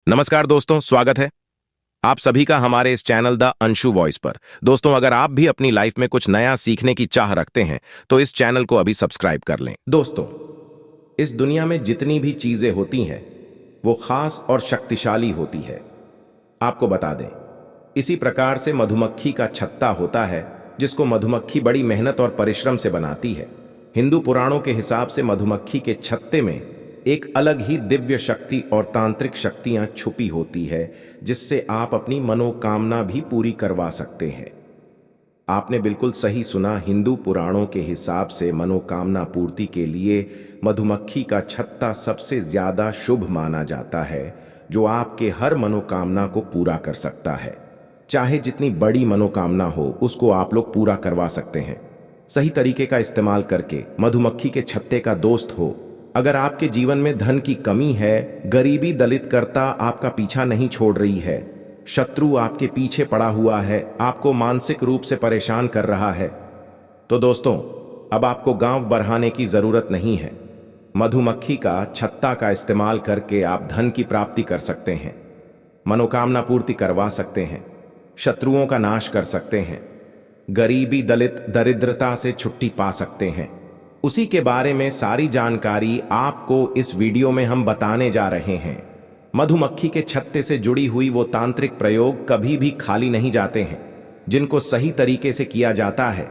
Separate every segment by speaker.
Speaker 1: नमस्कार दोस्तों, स्वागत है आप सभी का हमारे इस चैनल द अंशु वॉइस पर। दोस्तों, अगर आप भी अपनी लाइफ में कुछ नया सीखने की चाह रखते हैं तो इस चैनल को अभी सब्सक्राइब कर लें। दोस्तों, इस दुनिया में जितनी भी चीजें होती हैं वो खास और शक्तिशाली होती है। आपको बता दें, इसी प्रकार से मधुमक्खी का छत्ता होता है जिसको मधुमक्खी बड़ी मेहनत और परिश्रम से बनाती है। हिंदू पुराणों के हिसाब से मधुमक्खी के छत्ते में एक अलग ही दिव्य शक्ति और तांत्रिक शक्तियां छुपी होती है जिससे आप अपनी मनोकामना भी पूरी करवा सकते हैं। आपने बिल्कुल सही सुना, हिंदू पुराणों के हिसाब से मनोकामना पूर्ति के लिए मधुमक्खी का छत्ता सबसे ज्यादा शुभ माना जाता है, जो आपके हर मनोकामना को पूरा कर सकता है। चाहे जितनी बड़ी मनोकामना हो उसको आप लोग पूरा करवा सकते हैं सही तरीके का इस्तेमाल करके। मधुमक्खी के छत्ते का दोस्त हो। अगर आपके जीवन में धन की कमी है, गरीबी दलित करता आपका पीछा नहीं छोड़ रही है, शत्रु आपके पीछे पड़ा हुआ है, आपको मानसिक रूप से परेशान कर रहा है, तो दोस्तों अब आपको गांव बढ़ाने की जरूरत नहीं है। मधुमक्खी का छत्ता का इस्तेमाल करके आप धन की प्राप्ति कर सकते हैं, मनोकामना पूर्ति करवा सकते हैं, शत्रुओं का नाश कर सकते हैं, गरीबी दलित दरिद्रता से छुट्टी पा सकते हैं। उसी के बारे में सारी जानकारी आपको इस वीडियो में हम बताने जा रहे हैं। मधुमक्खी के छत्ते से जुड़ी हुई वो तांत्रिक प्रयोग कभी भी खाली नहीं जाते हैं जिनको सही तरीके से किया जाता है।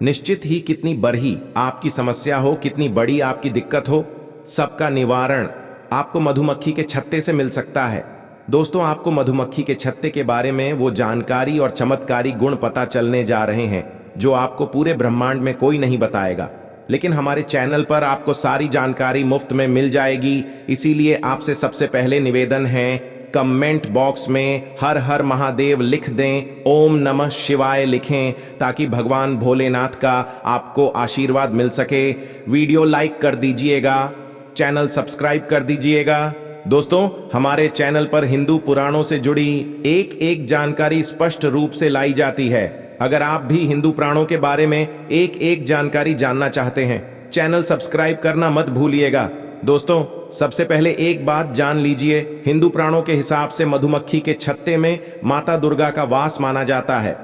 Speaker 1: निश्चित ही कितनी बड़ी आपकी समस्या हो, कितनी बड़ी आपकी दिक्कत हो, सबका निवारण आपको मधुमक्खी के छत्ते से मिल सकता है। दोस्तों, आपको मधुमक्खी के छत्ते के बारे में वो जानकारी और चमत्कारी गुण पता चलने जा रहे हैं जो आपको पूरे ब्रह्मांड में कोई नहीं बताएगा, लेकिन हमारे चैनल पर आपको सारी जानकारी मुफ्त में मिल जाएगी। इसीलिए आपसे सबसे पहले निवेदन है, कमेंट बॉक्स में हर हर महादेव लिख दें, ओम नमः शिवाय लिखें, ताकि भगवान भोलेनाथ का आपको आशीर्वाद मिल सके। वीडियो लाइक कर दीजिएगा, चैनल सब्सक्राइब कर दीजिएगा। दोस्तों, हमारे चैनल पर हिंदू पुराणों से जुड़ी एक एक जानकारी स्पष्ट रूप से लाई जाती है। अगर आप भी हिंदू पुराणों के बारे में एक एक जानकारी जानना चाहते हैं, चैनल सब्सक्राइब करना मत भूलिएगा। दोस्तों, सबसे पहले एक बात जान लीजिए, हिंदू पुराणों के हिसाब से मधुमक्खी के छत्ते में माता दुर्गा का वास माना जाता है।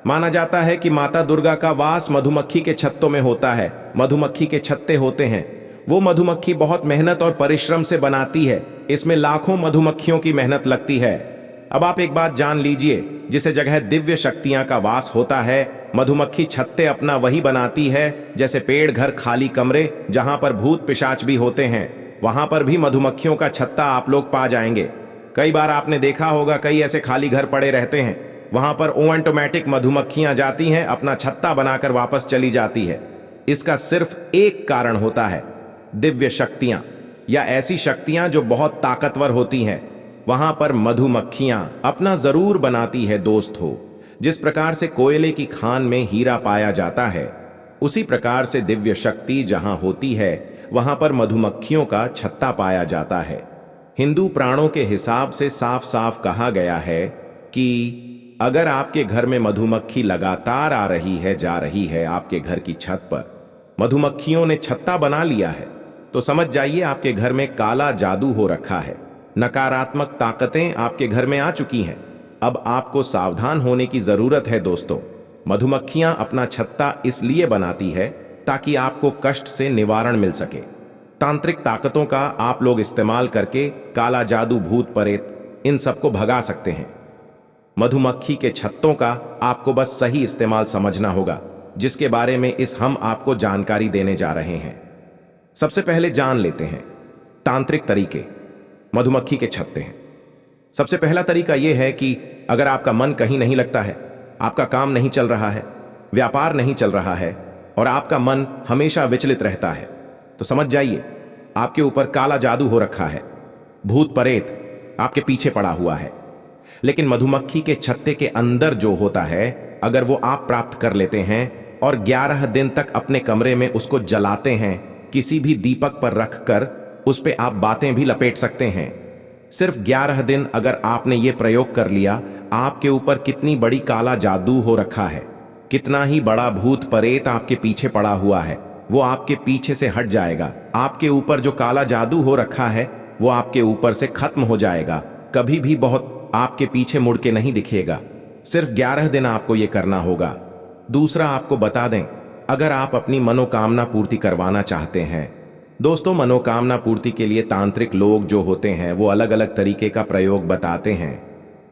Speaker 1: माना जाता है कि माता दुर्गा का वास मधुमक्खी के छत्तों में होता है। मधुमक्खी के छत्ते होते हैं वो मधुमक्खी बहुत मेहनत और परिश्रम से बनाती है। इसमें लाखों मधुमक्खियों की मेहनत लगती है। अब आप एक बात जान लीजिए, जिसे जगह दिव्य शक्तियां का वास होता है, मधुमक्खी छत्ते अपना वही बनाती है जैसे पेड़, घर, खाली कमरे जहां पर भूत पिशाच भी होते हैं, वहां पर भी मधुमक्खियों का छत्ता आप लोग पा जाएंगे। कई बार आपने देखा होगा, कई ऐसे खाली घर पड़े रहते हैं, वहां पर ऑटोमेटिक मधुमक्खियां जाती हैं, अपना छत्ता बनाकर वापस चली जाती है। इसका सिर्फ एक कारण होता है, दिव्य शक्तियां या ऐसी शक्तियां जो बहुत ताकतवर होती हैं। वहां पर मधुमक्खियां अपना जरूर बनाती है दोस्त हो। जिस प्रकार से कोयले की खान में हीरा पाया जाता है, उसी प्रकार से दिव्य शक्ति जहां होती है वहां पर मधुमक्खियों का छत्ता पाया जाता है। हिंदू पुराणों के हिसाब से साफ साफ कहा गया है कि अगर आपके घर में मधुमक्खी लगातार आ रही है, जा रही है आपके घर की छत पर, मधुमक्खियों ने छत्ता बना लिया है, तो समझ जाइए आपके घर में काला जादू हो रखा है, नकारात्मक ताकतें आपके घर में आ चुकी हैं। अब आपको सावधान होने की जरूरत है। दोस्तों, मधुमक्खियां अपना छत्ता इसलिए बनाती है ताकि आपको कष्ट से निवारण मिल सके। तांत्रिक ताकतों का आप लोग इस्तेमाल करके काला जादू, भूत प्रेत, इन सबको भगा सकते हैं। मधुमक्खी के छत्तों का आपको बस सही इस्तेमाल समझना होगा, जिसके बारे में हम आपको जानकारी देने जा रहे हैं। सबसे पहले जान लेते हैं तांत्रिक तरीके मधुमक्खी के छत्ते हैं। सबसे पहला तरीका यह है कि अगर आपका मन कहीं नहीं लगता है, आपका काम नहीं चल रहा है, व्यापार नहीं चल रहा है और आपका मन हमेशा विचलित रहता है, तो समझ जाइए आपके ऊपर काला जादू हो रखा है, भूत प्रेत आपके पीछे पड़ा हुआ है। लेकिन मधुमक्खी के छत्ते के अंदर जो होता है, अगर वो आप प्राप्त कर लेते हैं और 11 दिन तक अपने कमरे में उसको जलाते हैं, किसी भी दीपक पर रखकर उस पे आप बातें भी लपेट सकते हैं। सिर्फ 11 दिन अगर आपने ये प्रयोग कर लिया, आपके ऊपर कितनी बड़ी काला जादू हो रखा है, कितना ही बड़ा भूत प्रेत आपके पीछे पड़ा हुआ है, वो आपके पीछे से हट जाएगा। आपके ऊपर जो काला जादू हो रखा है वो आपके ऊपर से खत्म हो जाएगा। कभी भी बहुत आपके पीछे मुड़ के नहीं दिखेगा। सिर्फ 11 दिन आपको ये करना होगा। दूसरा आपको बता दें, अगर आप अपनी मनोकामना पूर्ति करवाना चाहते हैं, दोस्तों मनोकामना पूर्ति के लिए तांत्रिक लोग जो होते हैं वो अलग अलग तरीके का प्रयोग बताते हैं,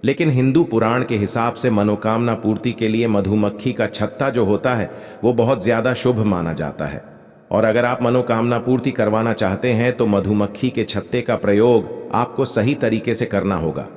Speaker 1: लेकिन हिंदू पुराण के हिसाब से मनोकामना पूर्ति के लिए मधुमक्खी का छत्ता जो होता है वो बहुत ज्यादा शुभ माना जाता है। और अगर आप मनोकामना पूर्ति करवाना चाहते हैं तो मधुमक्खी के छत्ते का प्रयोग आपको सही तरीके से करना होगा।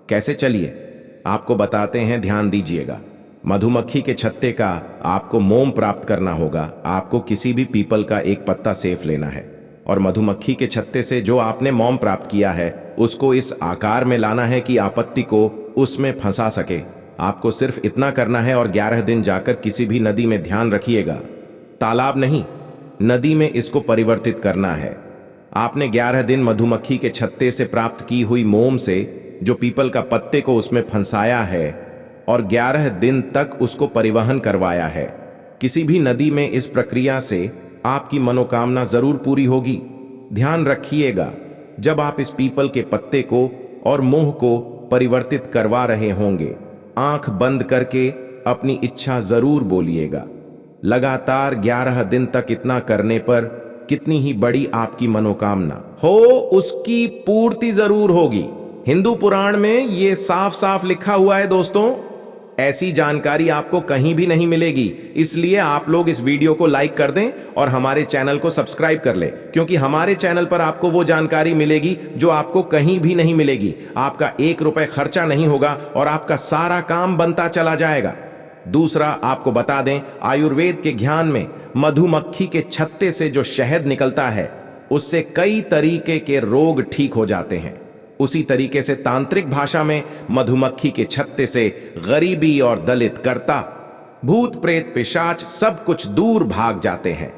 Speaker 1: कैसे, चलिए आपको बताते हैं, ध्यान दीजिएगा। मधुमक्खी के छत्ते का आपको मोम प्राप्त करना होगा। आपको किसी भी पीपल का एक पत्ता सेफ लेना है और मधुमक्खी के छत्ते से जो आपने मोम प्राप्त किया है उसको इस आकार में लाना है कि आपत्ति को उसमें फंसा सके। आपको सिर्फ इतना करना है और 11 दिन जाकर किसी भी नदी में, ध्यान रखिएगा, तालाब नहीं, नदी में इसको परिवर्तित करना है। आपने 11 दिन मधुमक्खी के छत्ते से प्राप्त की हुई मोम से जो पीपल का पत्ते को उसमें फंसाया है और 11 दिन तक उसको परिवहन करवाया है किसी भी नदी में। इस प्रक्रिया से आपकी मनोकामना जरूर पूरी होगी। ध्यान रखिएगा, जब आप इस पीपल के पत्ते को और मोह को परिवर्तित करवा रहे होंगे, आंख बंद करके अपनी इच्छा जरूर बोलिएगा। लगातार 11 दिन तक इतना करने पर कितनी ही बड़ी आपकी मनोकामना हो उसकी पूर्ति जरूर होगी। हिंदू पुराण में ये साफ साफ लिखा हुआ है दोस्तों। ऐसी जानकारी आपको कहीं भी नहीं मिलेगी, इसलिए आप लोग इस वीडियो को लाइक कर दें और हमारे चैनल को सब्सक्राइब कर लें, क्योंकि हमारे चैनल पर आपको वो जानकारी मिलेगी जो आपको कहीं भी नहीं मिलेगी। आपका 1 रुपए खर्चा नहीं होगा और आपका सारा काम बनता चला जाएगा। दूसरा आपको बता दें, आयुर्वेद के ज्ञान में मधुमक्खी के छत्ते से जो शहद निकलता है उससे कई तरीके के रोग ठीक हो जाते हैं। उसी तरीके से तांत्रिक भाषा में मधुमक्खी के छत्ते से गरीबी और दलित कर्ता, भूत प्रेत पिशाच सब कुछ दूर भाग जाते हैं।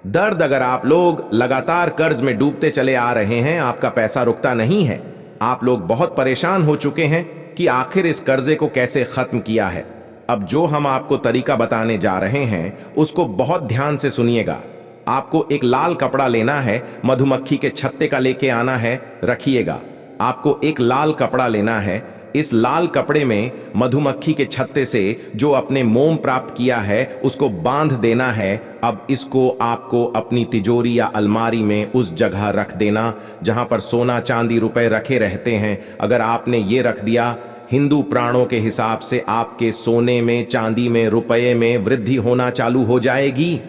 Speaker 1: दर्द, अगर आप लोग लगातार कर्ज में डूबते चले आ रहे हैं, आपका पैसा रुकता नहीं है, आप लोग बहुत परेशान हो चुके हैं कि आखिर इस कर्जे को कैसे खत्म किया है, अब जो हम आपको तरीका बताने जा रहे हैं उसको बहुत ध्यान से सुनिएगा। आपको एक लाल कपड़ा लेना है, मधुमक्खी के छत्ते का लेके आना है, रखिएगा। आपको एक लाल कपड़ा लेना है, इस लाल कपड़े में मधुमक्खी के छत्ते से जो अपने मोम प्राप्त किया है उसको बांध देना है। अब इसको आपको अपनी तिजोरी या अलमारी में उस जगह रख देना जहां पर सोना चांदी रुपए रखे रहते हैं। अगर आपने ये रख दिया, हिंदू प्राणों के हिसाब से आपके सोने में, चांदी में, रुपये में वृद्धि होना चालू हो जाएगी।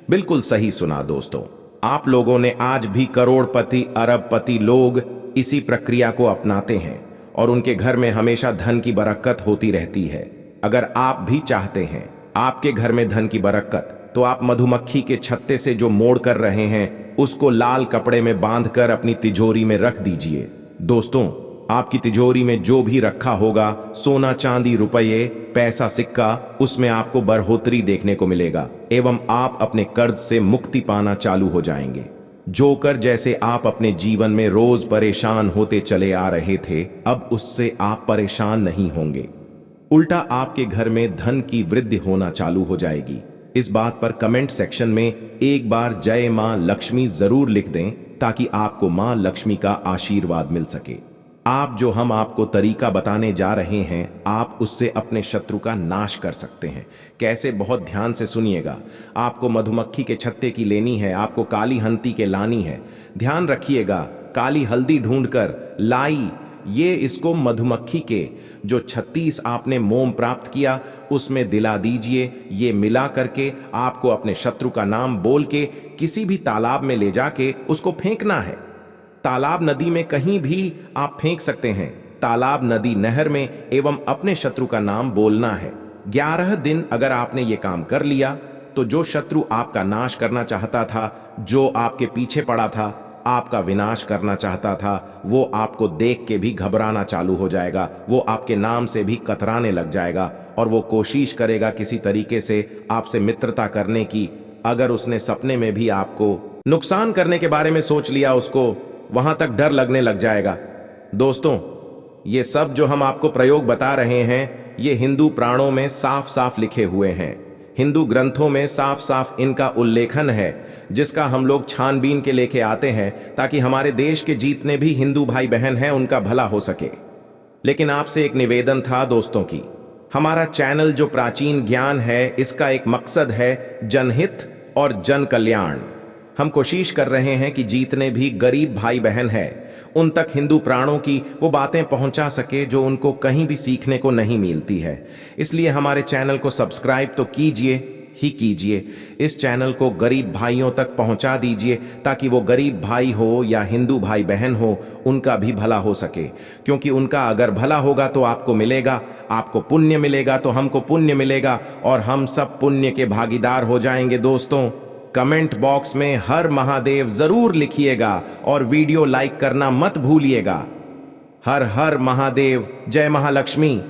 Speaker 1: बिल्कुल सही सुना दोस्तों, आप लोगों ने आज भी करोड़पति अरबपति लोग इसी प्रक्रिया को अपनाते हैं और उनके घर में हमेशा धन की बरकत होती रहती है। अगर आप भी चाहते हैं आपके घर में धन की बरकत, तो आप मधुमक्खी के छत्ते से जो मोड़ कर रहे हैं उसको लाल कपड़े में बांधकर अपनी तिजोरी में रख दीजिए। दोस्तों, आपकी तिजोरी में जो भी रखा होगा, सोना चांदी रुपये पैसा सिक्का, उसमें आपको बढ़ोतरी देखने को मिलेगा एवं आप अपने कर्ज से मुक्ति पाना चालू हो जाएंगे। जोकर जैसे आप अपने जीवन में रोज परेशान होते चले आ रहे थे, अब उससे आप परेशान नहीं होंगे, उल्टा आपके घर में धन की वृद्धि होना चालू हो जाएगी। इस बात पर कमेंट सेक्शन में एक बार जय मां लक्ष्मी जरूर लिख दें ताकि आपको मां लक्ष्मी का आशीर्वाद मिल सके। आप जो हम आपको तरीका बताने जा रहे हैं, आप उससे अपने शत्रु का नाश कर सकते हैं। कैसे, बहुत ध्यान से सुनिएगा। आपको मधुमक्खी के छत्ते की लेनी है, आपको काली हंती के लानी है। ध्यान रखिएगा, काली हल्दी ढूंढकर लाई, ये इसको मधुमक्खी के जो 36 आपने मोम प्राप्त किया उसमें दिला दीजिए। ये मिला करके आपको अपने शत्रु का नाम बोल के किसी भी तालाब में ले जाके उसको फेंकना है। तालाब नदी में कहीं भी आप फेंक सकते हैं, तालाब नदी नहर में, एवं अपने शत्रु का नाम बोलना है। 11 दिन अगर आपने ये काम कर लिया तो जो शत्रु आपका नाश करना चाहता था, जो आपके पीछे पड़ा था, आपका विनाश करना चाहता था, वो आपको देख के भी घबराना चालू हो जाएगा, वो आपके नाम से भी कतराने लग जाएगा और वो कोशिश करेगा किसी तरीके से आपसे मित्रता करने की। अगर उसने सपने में भी आपको नुकसान करने के बारे में सोच लिया, उसको वहां तक डर लगने लग जाएगा। दोस्तों, ये सब जो हम आपको प्रयोग बता रहे हैं, ये हिंदू प्राणों में साफ साफ लिखे हुए हैं, हिंदू ग्रंथों में साफ साफ इनका उल्लेखन है, जिसका हम लोग छानबीन के लेके आते हैं ताकि हमारे देश के जितने भी हिंदू भाई बहन हैं उनका भला हो सके। लेकिन आपसे एक निवेदन था दोस्तों की। हमारा चैनल जो प्राचीन ज्ञान है, इसका एक मकसद है जनहित और जन कल्याण। हम कोशिश कर रहे हैं कि जितने भी गरीब भाई बहन हैं उन तक हिंदू प्राणों की वो बातें पहुंचा सके जो उनको कहीं भी सीखने को नहीं मिलती है। इसलिए हमारे चैनल को सब्सक्राइब तो कीजिए ही कीजिए, इस चैनल को गरीब भाइयों तक पहुंचा दीजिए ताकि वो गरीब भाई हो या हिंदू भाई बहन हो, उनका भी भला हो सके। क्योंकि उनका अगर भला होगा तो आपको मिलेगा, आपको पुण्य मिलेगा तो हमको पुण्य मिलेगा और हम सब पुण्य के भागीदार हो जाएंगे। दोस्तों, कमेंट बॉक्स में हर महादेव जरूर लिखिएगा और वीडियो लाइक करना मत भूलिएगा। हर हर महादेव, जय महालक्ष्मी।